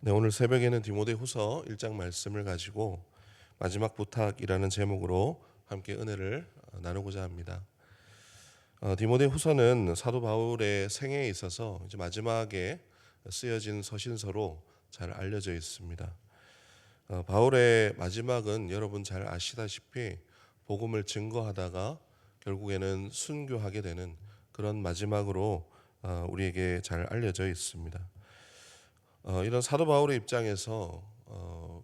네, 오늘 새벽에는 디모데후서 1장 말씀을 가지고 마지막 부탁이라는 제목으로 함께 은혜를 나누고자 합니다. 디모데후서는 사도 바울의 생애에 있어서 이제 마지막에 쓰여진 서신서로 잘 알려져 있습니다. 바울의 마지막은 여러분 잘 아시다시피 복음을 증거하다가 결국에는 순교하게 되는 그런 마지막으로 우리에게 잘 알려져 있습니다. 이런 사도 바울의 입장에서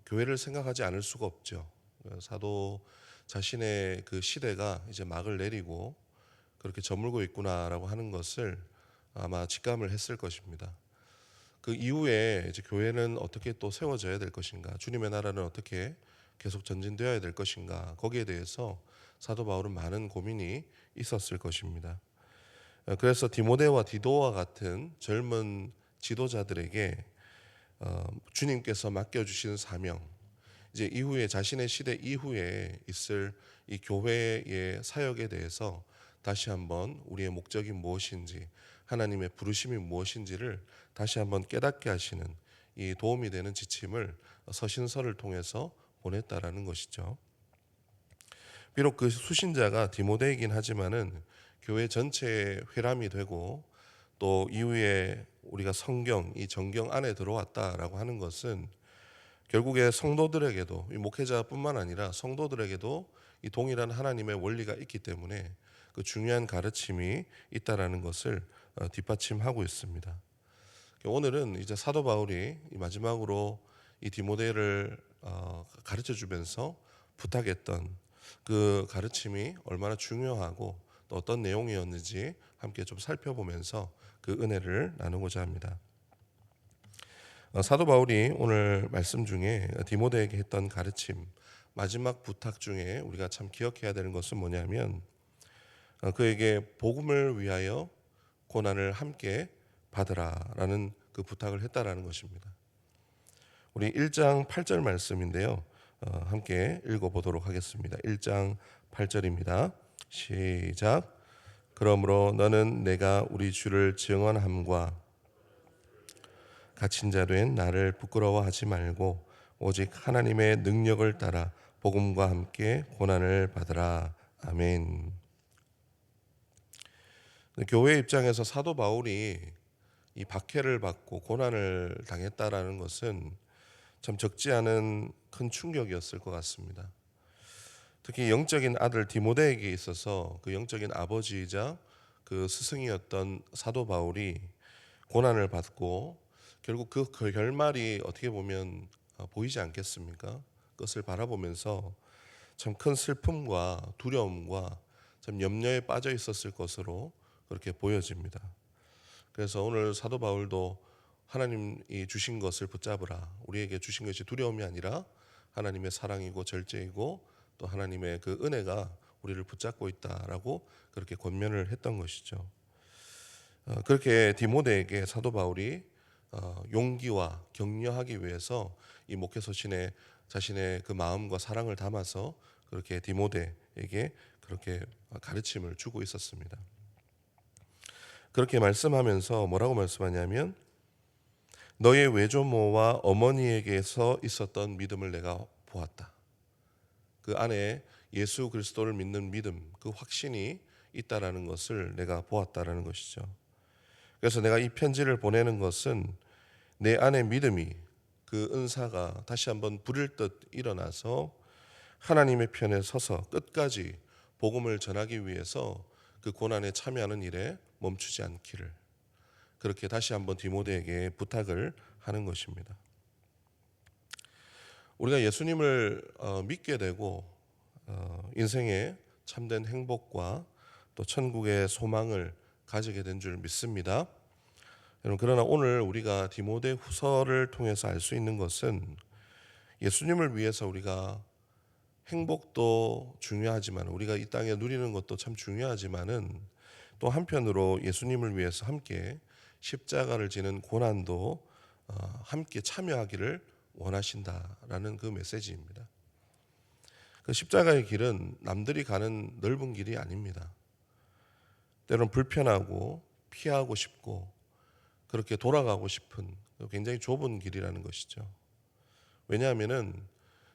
교회를 생각하지 않을 수가 없죠. 사도 자신의 그 시대가 이제 막을 내리고 그렇게 저물고 있구나라고 하는 것을 아마 직감을 했을 것입니다. 그 이후에 이제 교회는 어떻게 또 세워져야 될 것인가, 주님의 나라는 어떻게 계속 전진되어야 될 것인가, 거기에 대해서 사도 바울은 많은 고민이 있었을 것입니다. 그래서 디모데와 디도와 같은 젊은 지도자들에게 주님께서 맡겨주신 사명, 이제 이후에 자신의 시대 이후에 있을 이 교회의 사역에 대해서 다시 한번 우리의 목적이 무엇인지, 하나님의 부르심이 무엇인지를 다시 한번 깨닫게 하시는 이 도움이 되는 지침을 서신서를 통해서 보냈다라는 것이죠. 비록 그 수신자가 디모데이긴 하지만은 교회 전체의 회람이 되고 또 이후에 우리가 성경, 이 정경 안에 들어왔다라고 하는 것은 결국에 성도들에게도, 이 목회자뿐만 아니라 성도들에게도 이 동일한 하나님의 원리가 있기 때문에 그 중요한 가르침이 있다라는 것을 뒷받침하고 있습니다. 오늘은 이제 사도 바울이 마지막으로 이 디모데를 가르쳐 주면서 부탁했던 그 가르침이 얼마나 중요하고 또 어떤 내용이었는지 함께 좀 살펴보면서 그 은혜를 나누고자 합니다. 사도 바울이 오늘 말씀 중에 디모데에게 했던 가르침, 마지막 부탁 중에 우리가 참 기억해야 되는 것은 뭐냐면 그에게 복음을 위하여 고난을 함께 받으라라는 그 부탁을 했다라는 것입니다. 우리 1장 8절 말씀인데요. 함께 읽어보도록 하겠습니다. 1장 8절입니다. 시작. 그러므로 너는 내가 우리 주를 증언함과 갇힌 자 된 나를 부끄러워하지 말고 오직 하나님의 능력을 따라 복음과 함께 고난을 받으라. 아멘. 교회 입장에서 사도 바울이 이 박해를 받고 고난을 당했다라는 것은 참 적지 않은 큰 충격이었을 것 같습니다. 특히 영적인 아들 디모데에게 있어서 그 영적인 아버지이자 그 스승이었던 사도 바울이 고난을 받고 결국 그 결말이 어떻게 보면 보이지 않겠습니까? 그것을 바라보면서 참 큰 슬픔과 두려움과 참 염려에 빠져 있었을 것으로 그렇게 보여집니다. 그래서 오늘 사도 바울도 하나님이 주신 것을 붙잡으라. 우리에게 주신 것이 두려움이 아니라 하나님의 사랑이고 절제이고 또 하나님의 그 은혜가 우리를 붙잡고 있다라고 그렇게 권면을 했던 것이죠. 그렇게 디모데에게 사도 바울이 용기와 격려하기 위해서 이 목회서신에 자신의 그 마음과 사랑을 담아서 그렇게 디모데에게 그렇게 가르침을 주고 있었습니다. 그렇게 말씀하면서 뭐라고 말씀하냐면 너의 외조모와 어머니에게서 있었던 믿음을 내가 보았다. 그 안에 예수 그리스도를 믿는 믿음, 그 확신이 있다라는 것을 내가 보았다라는 것이죠. 그래서 내가 이 편지를 보내는 것은 내 안에 믿음이, 그 은사가 다시 한번 불일 듯 일어나서 하나님의 편에 서서 끝까지 복음을 전하기 위해서 그 고난에 참여하는 일에 멈추지 않기를, 그렇게 다시 한번 디모데에게 부탁을 하는 것입니다. 우리가 예수님을 믿게 되고 인생의 참된 행복과 또 천국의 소망을 가지게 된 줄 믿습니다. 여러분, 그러나 오늘 우리가 디모데 후서를 통해서 알 수 있는 것은 예수님을 위해서 우리가 행복도 중요하지만 우리가 이 땅에 누리는 것도 참 중요하지만은 또 한편으로 예수님을 위해서 함께 십자가를 지는 고난도 함께 참여하기를 원하신다라는 그 메시지입니다. 그 십자가의 길은 남들이 가는 넓은 길이 아닙니다. 때로는 불편하고 피하고 싶고 그렇게 돌아가고 싶은 굉장히 좁은 길이라는 것이죠. 왜냐하면은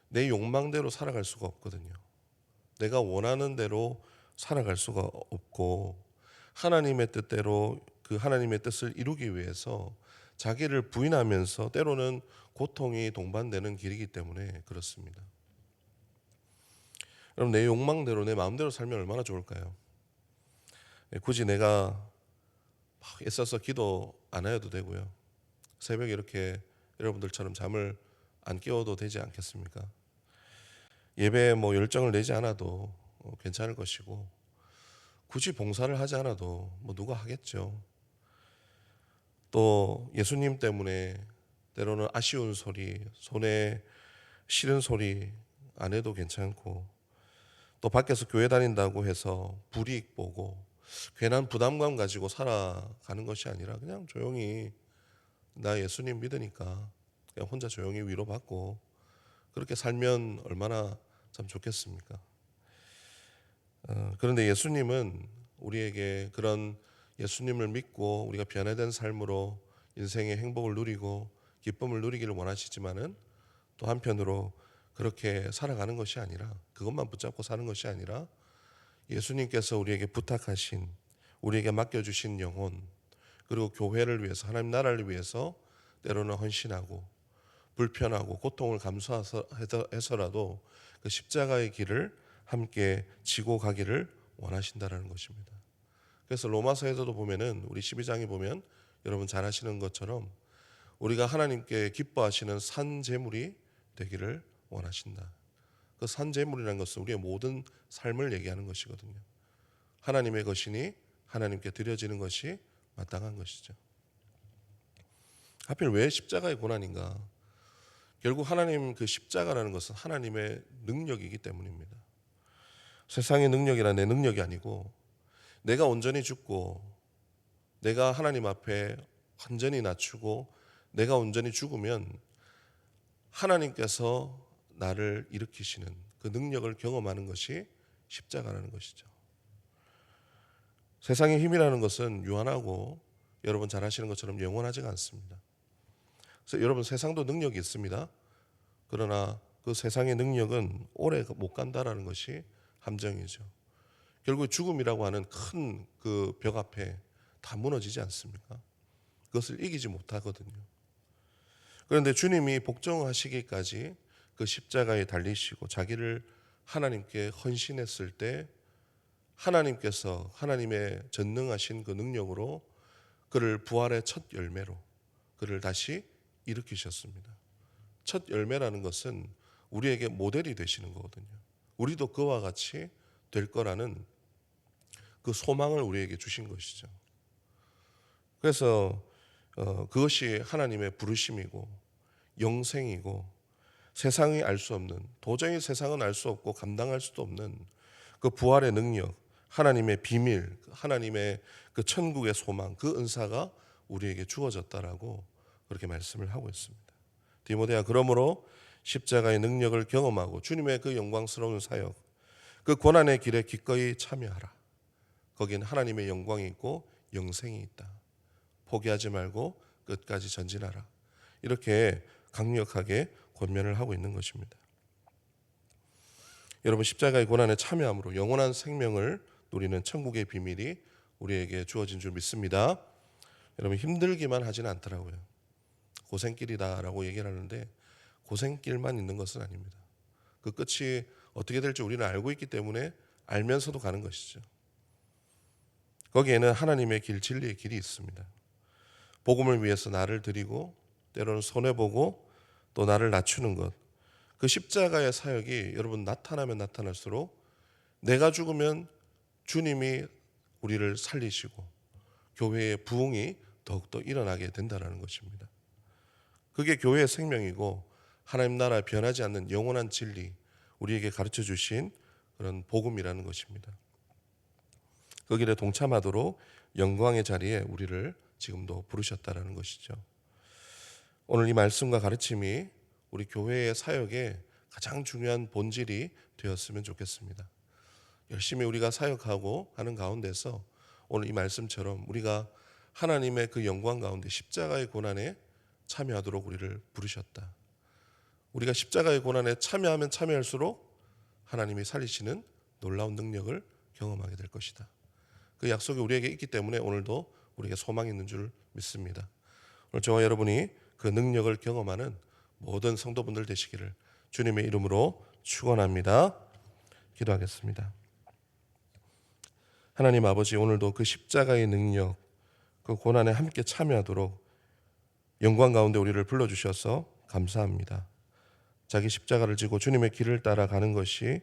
내 욕망대로 살아갈 수가 없거든요. 내가 원하는 대로 살아갈 수가 없고 하나님의 뜻대로 그 하나님의 뜻을 이루기 위해서 자기를 부인하면서 때로는 고통이 동반되는 길이기 때문에 그렇습니다. 여러분, 내 욕망대로 내 마음대로 살면 얼마나 좋을까요? 굳이 내가 막 애써서 기도 안 해도 되고요. 새벽에 이렇게 여러분들처럼 잠을 안 깨워도 되지 않겠습니까? 예배에 뭐 열정을 내지 않아도 괜찮을 것이고, 굳이 봉사를 하지 않아도 뭐 누가 하겠죠. 또 예수님 때문에 때로는 아쉬운 소리, 손에 싫은 소리 안 해도 괜찮고, 또 밖에서 교회 다닌다고 해서 불이익 보고 괜한 부담감 가지고 살아가는 것이 아니라 그냥 조용히 나 예수님 믿으니까 그냥 혼자 조용히 위로받고 그렇게 살면 얼마나 참 좋겠습니까? 그런데 예수님은 우리에게 그런 예수님을 믿고 우리가 변화된 삶으로 인생의 행복을 누리고 기쁨을 누리기를 원하시지만은 또 한편으로 그렇게 살아가는 것이 아니라, 그것만 붙잡고 사는 것이 아니라 예수님께서 우리에게 부탁하신, 우리에게 맡겨주신 영혼, 그리고 교회를 위해서, 하나님 나라를 위해서 때로는 헌신하고 불편하고 고통을 감수해서라도 그 십자가의 길을 함께 지고 가기를 원하신다라는 것입니다. 그래서 로마서에서도 보면은, 우리 12장에 보면 여러분 잘 아시는 것처럼 우리가 하나님께 기뻐하시는 산 제물이 되기를 원하신다. 그 산 제물이라는 것은 우리의 모든 삶을 얘기하는 것이거든요. 하나님의 것이니 하나님께 드려지는 것이 마땅한 것이죠. 하필 왜 십자가의 고난인가? 결국 하나님 그 십자가라는 것은 하나님의 능력이기 때문입니다. 세상의 능력이란 내 능력이 아니고, 내가 온전히 죽고 내가 하나님 앞에 완전히 낮추고 내가 온전히 죽으면 하나님께서 나를 일으키시는 그 능력을 경험하는 것이 십자가라는 것이죠. 세상의 힘이라는 것은 유한하고 여러분 잘 아시는 것처럼 영원하지가 않습니다. 그래서 여러분, 세상도 능력이 있습니다. 그러나 그 세상의 능력은 오래 못 간다라는 것이 함정이죠. 결국 죽음이라고 하는 큰 그 벽 앞에 다 무너지지 않습니까? 그것을 이기지 못하거든요. 그런데 주님이 복종하시기까지 그 십자가에 달리시고 자기를 하나님께 헌신했을 때 하나님께서 하나님의 전능하신 그 능력으로 그를 부활의 첫 열매로 그를 다시 일으키셨습니다. 첫 열매라는 것은 우리에게 모델이 되시는 거거든요. 우리도 그와 같이 될 거라는 그 소망을 우리에게 주신 것이죠. 그래서 그것이 하나님의 부르심이고 영생이고 세상이 알 수 없는, 도저히 세상은 알 수 없고 감당할 수도 없는 그 부활의 능력, 하나님의 비밀, 하나님의 그 천국의 소망, 그 은사가 우리에게 주어졌다라고 그렇게 말씀을 하고 있습니다. 디모데야, 그러므로 십자가의 능력을 경험하고 주님의 그 영광스러운 사역, 그 고난의 길에 기꺼이 참여하라. 거긴 하나님의 영광이 있고 영생이 있다. 포기하지 말고 끝까지 전진하라. 이렇게 강력하게 권면을 하고 있는 것입니다. 여러분, 십자가의 고난에 참여함으로 영원한 생명을 누리는 천국의 비밀이 우리에게 주어진 줄 믿습니다. 여러분, 힘들기만 하지는 않더라고요. 고생길이다라고 얘기를 하는데 고생길만 있는 것은 아닙니다. 그 끝이 어떻게 될지 우리는 알고 있기 때문에 알면서도 가는 것이죠. 거기에는 하나님의 길, 진리의 길이 있습니다. 복음을 위해서 나를 드리고 때로는 손해보고 또 나를 낮추는 것, 그 십자가의 사역이 여러분 나타나면 나타날수록 내가 죽으면 주님이 우리를 살리시고 교회의 부흥이 더욱더 일어나게 된다는 것입니다. 그게 교회의 생명이고 하나님 나라 변하지 않는 영원한 진리, 우리에게 가르쳐 주신 그런 복음이라는 것입니다. 그 길에 동참하도록 영광의 자리에 우리를 지금도 부르셨다라는 것이죠. 오늘 이 말씀과 가르침이 우리 교회의 사역의 가장 중요한 본질이 되었으면 좋겠습니다. 열심히 우리가 사역하고 하는 가운데서 오늘 이 말씀처럼 우리가 하나님의 그 영광 가운데 십자가의 고난에 참여하도록 우리를 부르셨다. 우리가 십자가의 고난에 참여하면 참여할수록 하나님이 살리시는 놀라운 능력을 경험하게 될 것이다. 그 약속이 우리에게 있기 때문에 오늘도 우리에게 소망이 있는 줄 믿습니다. 오늘 저와 여러분이 그 능력을 경험하는 모든 성도분들 되시기를 주님의 이름으로 축원합니다. 기도하겠습니다. 하나님 아버지, 오늘도 그 십자가의 능력, 그 고난에 함께 참여하도록 영광 가운데 우리를 불러주셔서 감사합니다. 자기 십자가를 지고 주님의 길을 따라가는 것이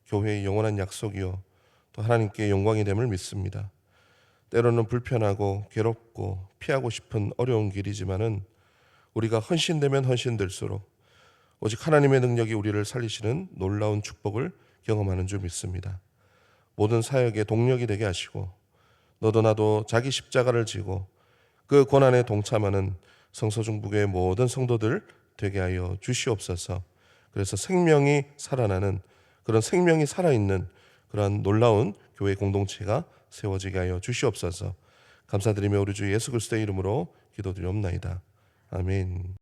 교회의 영원한 약속이요 또 하나님께 영광이 됨을 믿습니다. 때로는 불편하고 괴롭고 피하고 싶은 어려운 길이지만은 우리가 헌신되면 헌신될수록 오직 하나님의 능력이 우리를 살리시는 놀라운 축복을 경험하는 줄 믿습니다. 모든 사역의 동력이 되게 하시고 너도 나도 자기 십자가를 지고 그 고난에 동참하는 성서중부교의 모든 성도들 되게 하여 주시옵소서. 그래서 생명이 살아나는 그런 생명이 살아있는 그런 놀라운 교회 공동체가 세워지게 하여 주시옵소서. 감사드리며 우리 주 예수 그리스도의 이름으로 기도드리옵나이다. 아멘.